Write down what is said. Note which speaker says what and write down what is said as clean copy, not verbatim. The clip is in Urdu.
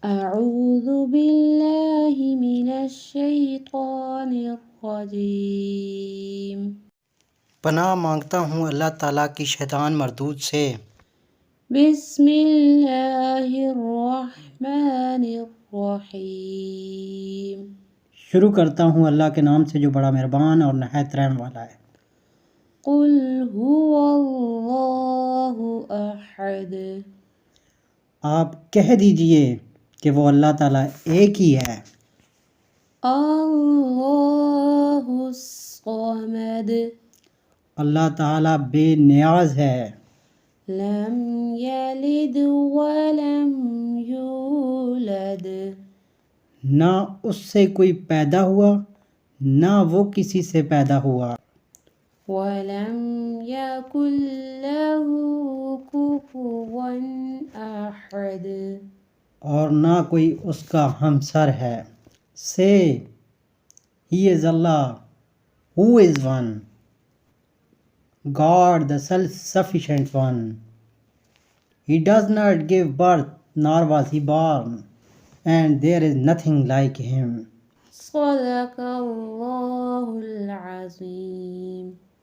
Speaker 1: أعوذ بالله من الشيطان الرجيم
Speaker 2: پناہ مانگتا ہوں اللہ تعالیٰ کی شیطان مردود سے۔
Speaker 1: بسم اللہ الرحمن الرحیم
Speaker 2: شروع کرتا ہوں اللہ کے نام سے جو بڑا مہربان اور نہایت رحم والا ہے۔
Speaker 1: قل هو اللہ احد
Speaker 2: آپ کہہ دیجئے کہ وہ اللہ تعالیٰ ایک ہی ہے۔
Speaker 1: اللہ الصمد
Speaker 2: اللہ تعالیٰ بے نیاز ہے۔
Speaker 1: لم یلد ولم یولد
Speaker 2: نہ اس سے کوئی پیدا ہوا نہ وہ کسی سے پیدا ہوا۔
Speaker 1: ولم یکن له کفوا احد
Speaker 2: اور نہ کوئی اس کا ہمسر ہے۔ Say, He is Allah, who is one, God the self-sufficient one. He does not give birth, nor was he born, and there is nothing like him.
Speaker 1: صدق اللہ العظیم